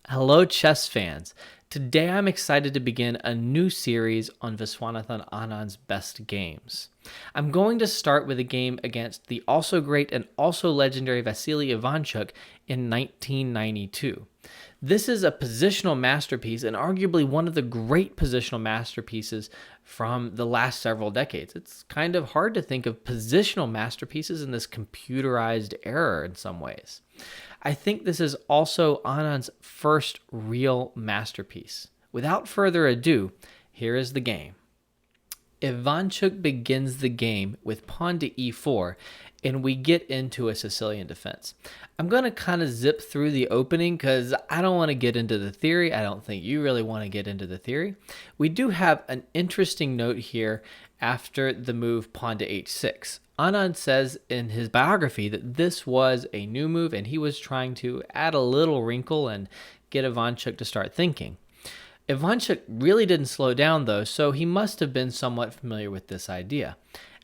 Hello, chess fans. Today I'm excited to begin a new series on Viswanathan Anand's best games. I'm going to start with a game against the also great and also legendary Vassily Ivanchuk in 1992. This is a positional masterpiece and arguably one of the great positional masterpieces from the last several decades. It's kind of hard to think of positional masterpieces in this computerized era in some ways. I think this is also Anand's first real masterpiece. Without further ado, here is the game. Ivanchuk begins the game with pawn to e4, and we get into a Sicilian defense. I'm going to kind of zip through the opening because I don't want to get into the theory. I don't think you really want to get into the theory. We do have an interesting note here after the move pawn to h6. Anand says in his biography that this was a new move and he was trying to add a little wrinkle and get Ivanchuk to start thinking. Ivanchuk really didn't slow down though, so he must have been somewhat familiar with this idea.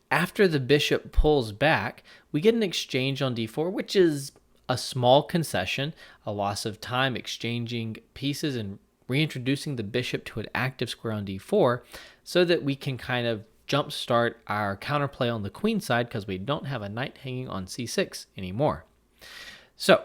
After the bishop pulls back, we get an exchange on d4, which is a small concession, a loss of time exchanging pieces and reintroducing the bishop to an active square on d4 so that we can kind of jumpstart our counterplay on the queen side because we don't have a knight hanging on c6 anymore. So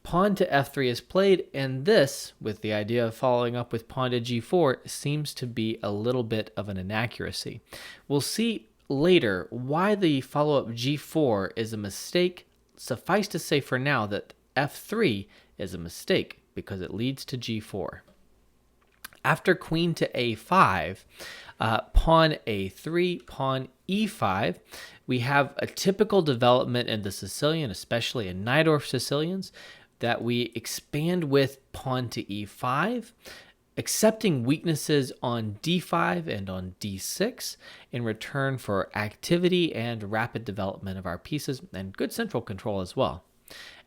pawn to f3 is played, and this, with the idea of following up with pawn to g4, seems to be a little bit of an inaccuracy. We'll see later why the follow-up g4 is a mistake. Suffice to say for now that f3 is a mistake because it leads to g4. After queen to a5, pawn a3, pawn e5, we have a typical development in the Sicilian, especially in Najdorf Sicilians, that we expand with pawn to e5, accepting weaknesses on d5 and on d6 in return for activity and rapid development of our pieces and good central control as well.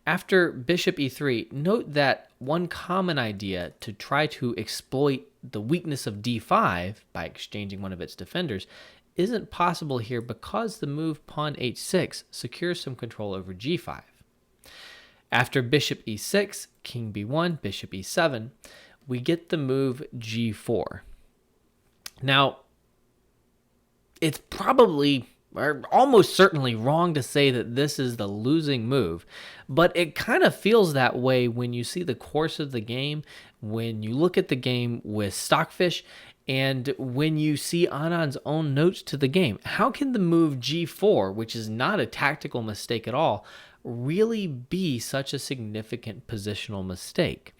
After bishop e3, note that one common idea to try to exploit the weakness of d5 by exchanging one of its defenders isn't possible here because the move pawn h6 secures some control over g5. After bishop e6, king b1, bishop e7, we get the move g4. Now, it's probably or almost certainly wrong to say that this is the losing move, but it kind of feels that way when you see the course of the game, when you look at the game with Stockfish, and when you see Anand's own notes to the game. How can the move g4, which is not a tactical mistake at all, really be such a significant positional mistake?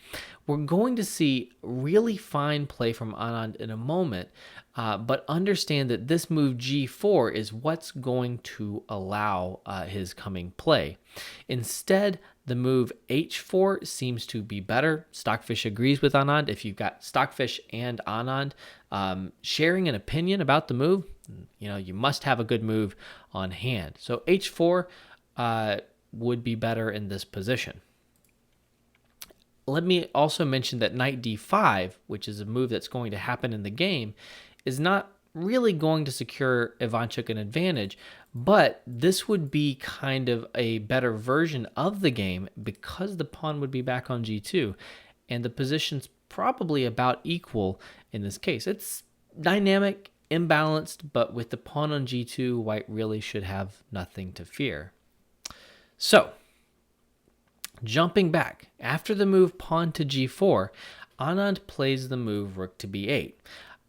We're going to see really fine play from Anand in a moment, but understand that this move g4 is what's going to allow his coming play. Instead, the move h4 seems to be better. Stockfish agrees with Anand. If you've got Stockfish and Anand sharing an opinion about the move, you must have a good move on hand. So h4 would be better in this position. Let me also mention that knight d5, which is a move that's going to happen in the game, is not really going to secure Ivanchuk an advantage, but this would be kind of a better version of the game because the pawn would be back on g2, and the position's probably about equal in this case. It's dynamic, imbalanced, but with the pawn on g2, white really should have nothing to fear. So, jumping back, after the move pawn to g4, Anand plays the move rook to b8.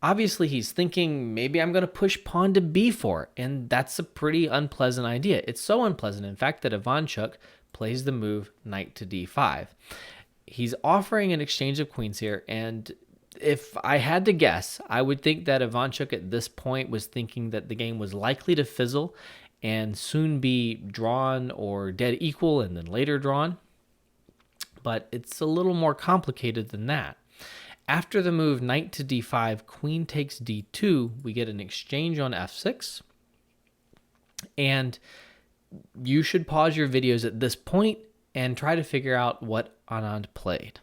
Obviously, he's thinking, maybe I'm going to push pawn to b4, and that's a pretty unpleasant idea. It's so unpleasant, in fact, that Ivanchuk plays the move knight to d5. He's offering an exchange of queens here, and if I had to guess, I would think that Ivanchuk at this point was thinking that the game was likely to fizzle and soon be drawn or dead equal and then later drawn. But it's a little more complicated than that. After the move knight to d5, queen takes d2, we get an exchange on f6. And you should pause your videos at this point and try to figure out what Anand played.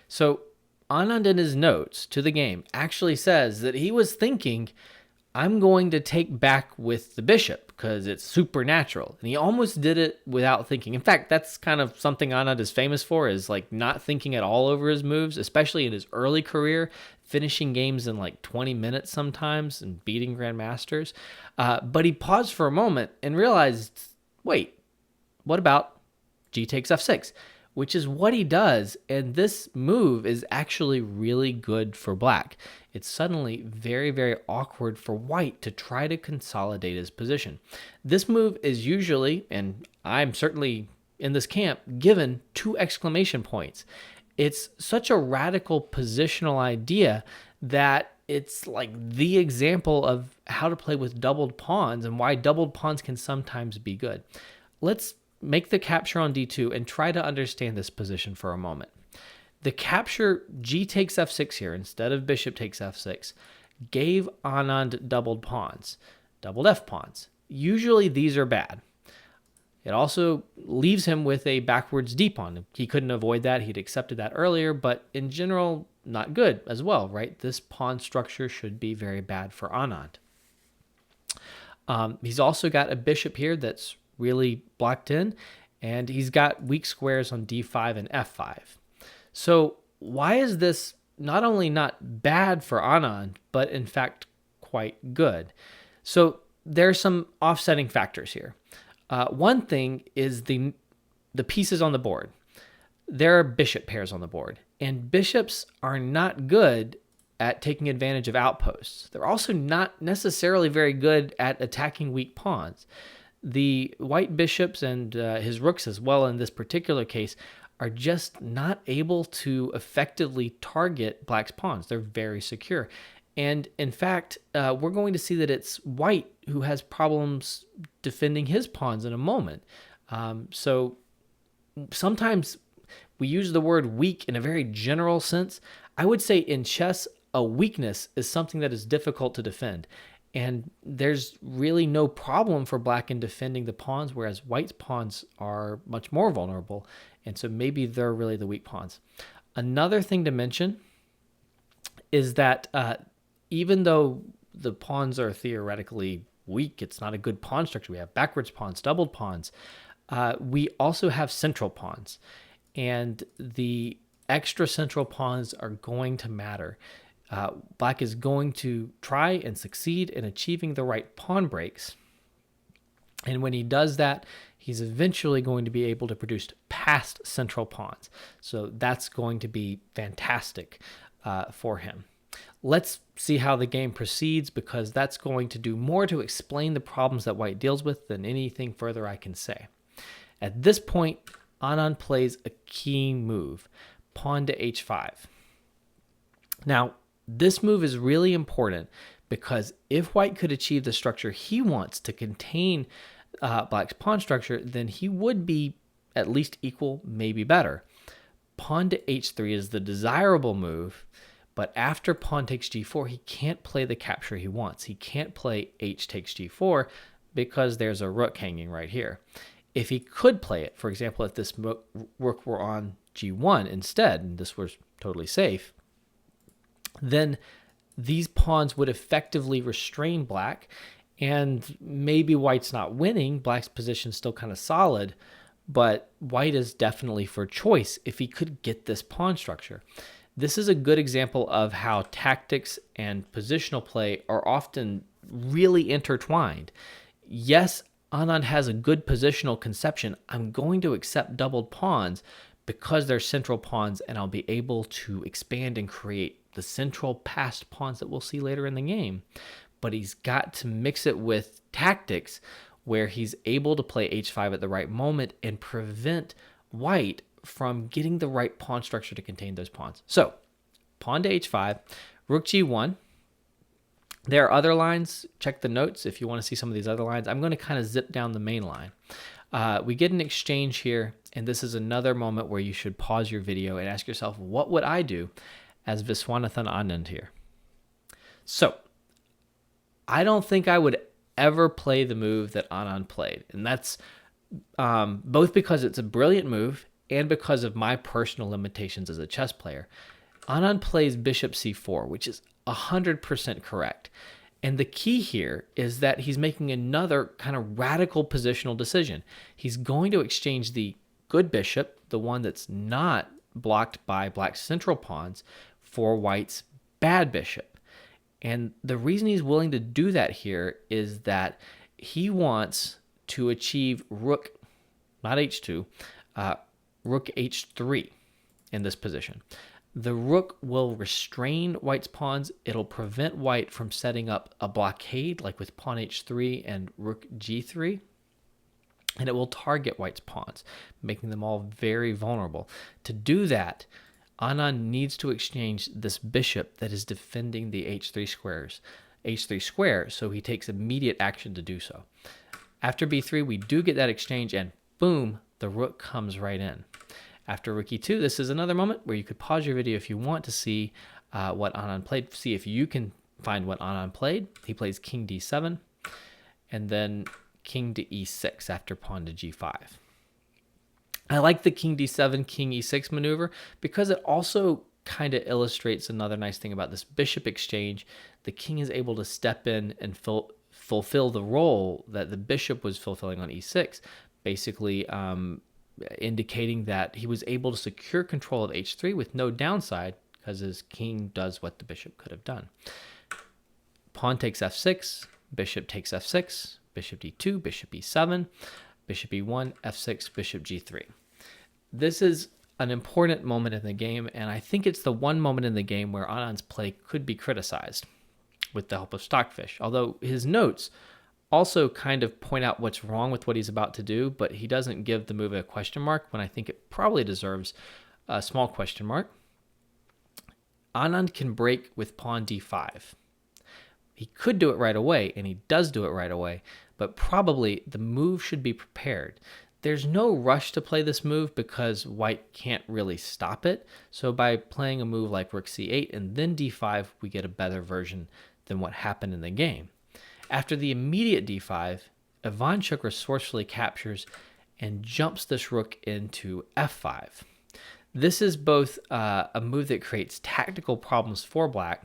So Anand in his notes to the game actually says that he was thinking, I'm going to take back with the bishop because it's supernatural. And he almost did it without thinking. In fact, that's kind of something Anand is famous for, is like not thinking at all over his moves, especially in his early career, finishing games in like 20 minutes sometimes and beating grandmasters. But he paused for a moment and realized, wait, what about G takes F6? Which is what he does, and this move is actually really good for black. It's suddenly very, very awkward for white to try to consolidate his position. This move is usually, and I'm certainly in this camp, given 2 exclamation points. It's such a radical positional idea that it's like the example of how to play with doubled pawns and why doubled pawns can sometimes be good. Let's make the capture on d2 and try to understand this position for a moment. The capture G takes f6 here instead of bishop takes f6 gave Anand doubled pawns, doubled f pawns. Usually these are bad. It also leaves him with a backwards d pawn. He couldn't avoid that. He'd accepted that earlier, but in general, not good as well, right? This pawn structure should be very bad for Anand. He's also got a bishop here that's really blocked in, and he's got weak squares on d5 and f5. So why is this not only not bad for Anand, but in fact quite good? So there are some offsetting factors here. One thing is the pieces on the board. There are bishop pairs on the board, and bishops are not good at taking advantage of outposts. They're also not necessarily very good at attacking weak pawns. The white bishops and his rooks as well in this particular case are just not able to effectively target black's pawns. They're very secure. And in fact, we're going to see that it's white who has problems defending his pawns in a moment. So sometimes we use the word weak in a very general sense. I would say in chess, a weakness is something that is difficult to defend. And there's really no problem for black in defending the pawns, whereas white's pawns are much more vulnerable. And so maybe they're really the weak pawns. Another thing to mention is that even though the pawns are theoretically weak, it's not a good pawn structure. We have backwards pawns, doubled pawns. We also have central pawns. And the extra central pawns are going to matter. Black is going to try and succeed in achieving the right pawn breaks. And when he does that, he's eventually going to be able to produce passed central pawns. So that's going to be fantastic for him. Let's see how the game proceeds, because that's going to do more to explain the problems that white deals with than anything further I can say. At this point, Anand plays a key move, pawn to h5. Now, this move is really important because if white could achieve the structure he wants to contain black's pawn structure, then he would be at least equal, maybe better. Pawn to h3 is the desirable move, but after pawn takes g4, he can't play the capture he wants. He can't play h takes g4 because there's a rook hanging right here. If he could play it, for example, if this rook were on g1 instead, and this was totally safe, then these pawns would effectively restrain black, and maybe white's not winning. Black's position's still kind of solid, but white is definitely for choice if he could get this pawn structure. This is a good example of how tactics and positional play are often really intertwined. Yes, Anand has a good positional conception. I'm going to accept doubled pawns because they're central pawns, and I'll be able to expand and create the central passed pawns that we'll see later in the game. But he's got to mix it with tactics where he's able to play h5 at the right moment and prevent white from getting the right pawn structure to contain those pawns. So, pawn to h5, rook g1. There are other lines. Check the notes if you want to see some of these other lines. I'm going to kind of zip down the main line. We get an exchange here, and this is another moment where you should pause your video and ask yourself, what would I do as Viswanathan Anand here? So, I don't think I would ever play the move that Anand played, and that's both because it's a brilliant move and because of my personal limitations as a chess player. Anand plays bishop c4, which is 100% correct. And the key here is that he's making another kind of radical positional decision. He's going to exchange the good bishop, the one that's not blocked by black's central pawns, for white's bad bishop. And the reason he's willing to do that here is that he wants to achieve rook, not h2, rook h3 in this position. The rook will restrain white's pawns. It'll prevent white from setting up a blockade like with pawn h3 and rook g3. And it will target white's pawns, making them all very vulnerable. To do that, Anand needs to exchange this bishop that is defending the h3 square, so he takes immediate action to do so. After b3, we do get that exchange, and boom, the rook comes right in. After rook e2, this is another moment where you could pause your video if you want to see what Anand played. See if you can find what Anand played. He plays king d7, and then king to e6 after pawn to g5. I like the king d7, king e6 maneuver because it also kind of illustrates another nice thing about this bishop exchange. The king is able to step in and fulfill the role that the bishop was fulfilling on e6, basically indicating that he was able to secure control of h3 with no downside because his king does what the bishop could have done. Pawn takes f6, bishop takes f6, bishop d2, bishop e7, bishop e1, f6, bishop g3. This is an important moment in the game, and I think it's the one moment in the game where Anand's play could be criticized with the help of Stockfish, although his notes also kind of point out what's wrong with what he's about to do, but he doesn't give the move a question mark when I think it probably deserves a small question mark. Anand can break with pawn d5. He could do it right away, and he does do it right away, but probably the move should be prepared. There's no rush to play this move because white can't really stop it, so by playing a move like rook c8 and then d5, we get a better version than what happened in the game. After the immediate d5, Ivanchuk resourcefully captures and jumps this rook into f5. This is both a move that creates tactical problems for black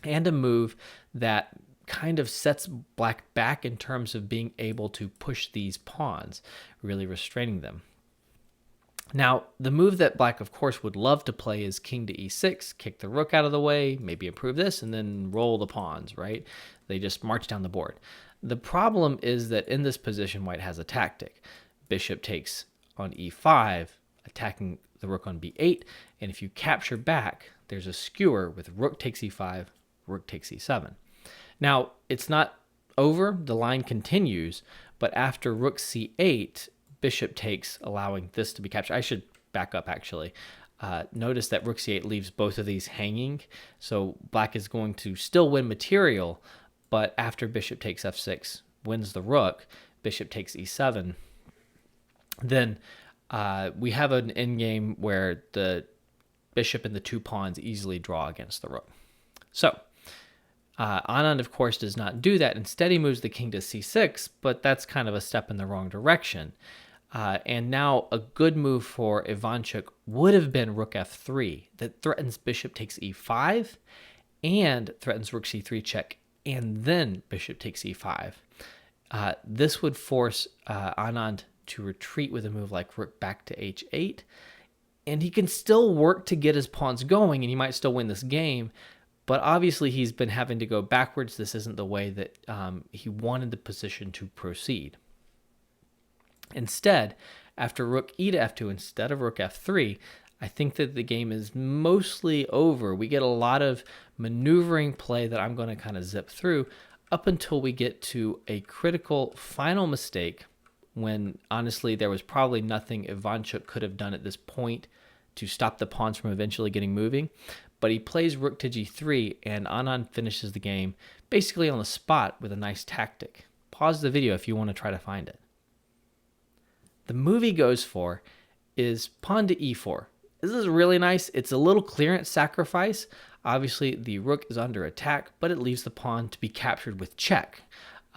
and a move that kind of sets black back in terms of being able to push these pawns, really restraining them. Now, the move that black, of course, would love to play is king to e6, kick the rook out of the way, maybe improve this, and then roll the pawns, right? They just march down the board. The problem is that in this position, white has a tactic. Bishop takes on e5, attacking the rook on b8, and if you capture back, there's a skewer with rook takes e5, rook takes e7. Now, it's not over, the line continues, but after rook c8, bishop takes, allowing this to be captured. I should back up, actually. Notice that rook c8 leaves both of these hanging, so black is going to still win material, but after bishop takes f6, wins the rook, bishop takes e7, then we have an endgame where the bishop and the two pawns easily draw against the rook. So, Anand, of course, does not do that. Instead, he moves the king to c6, but that's kind of a step in the wrong direction. And now a good move for Ivanchuk would have been rook f3 that threatens bishop takes e5 and threatens rook c3 check, and then bishop takes e5. This would force Anand to retreat with a move like rook back to h8, and he can still work to get his pawns going, and he might still win this game. But obviously, he's been having to go backwards. This isn't the way that he wanted the position to proceed. Instead, after rook e to f2 instead of rook f3, I think that the game is mostly over. We get a lot of maneuvering play that I'm going to kind of zip through up until we get to a critical final mistake when, honestly, there was probably nothing Ivanchuk could have done at this point to stop the pawns from eventually getting moving. But he plays rook to g3, and Anand finishes the game basically on the spot with a nice tactic. Pause the video if you want to try to find it. The move he goes for is pawn to e4. This is really nice. It's a little clearance sacrifice. Obviously, the rook is under attack, but it leaves the pawn to be captured with check.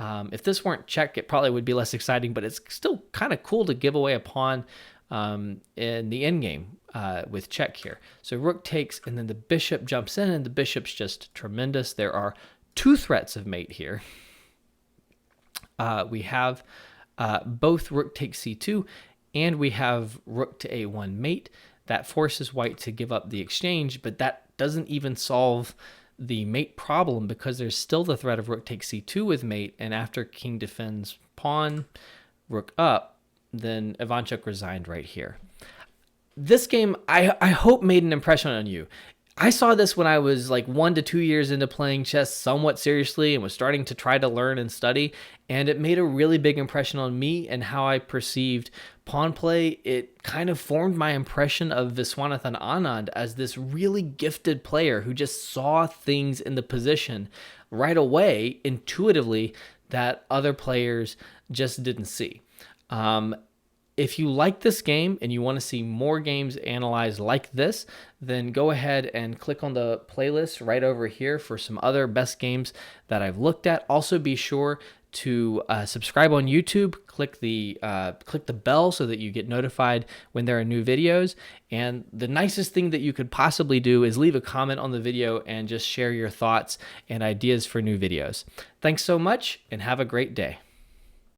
If this weren't check, it probably would be less exciting, but it's still kind of cool to give away a pawn in the endgame with check here. So rook takes, and then the bishop jumps in, and the bishop's just tremendous. There are two threats of mate here. We have both rook takes c2, and we have rook to a1 mate. That forces white to give up the exchange, but that doesn't even solve the mate problem because there's still the threat of rook takes c2 with mate, and after king defends pawn, rook up, then Ivanchuk resigned right here. This game, I hope, made an impression on you. I saw this when I was like 1 to 2 years into playing chess somewhat seriously and was starting to try to learn and study, and it made a really big impression on me and how I perceived pawn play. It kind of formed my impression of Viswanathan Anand as this really gifted player who just saw things in the position right away, intuitively, that other players just didn't see. If you like this game and you want to see more games analyzed like this, then go ahead and click on the playlist right over here for some other best games that I've looked at. Also, be sure to subscribe on YouTube. Click the bell so that you get notified when there are new videos. And the nicest thing that you could possibly do is leave a comment on the video and just share your thoughts and ideas for new videos. Thanks so much, and have a great day.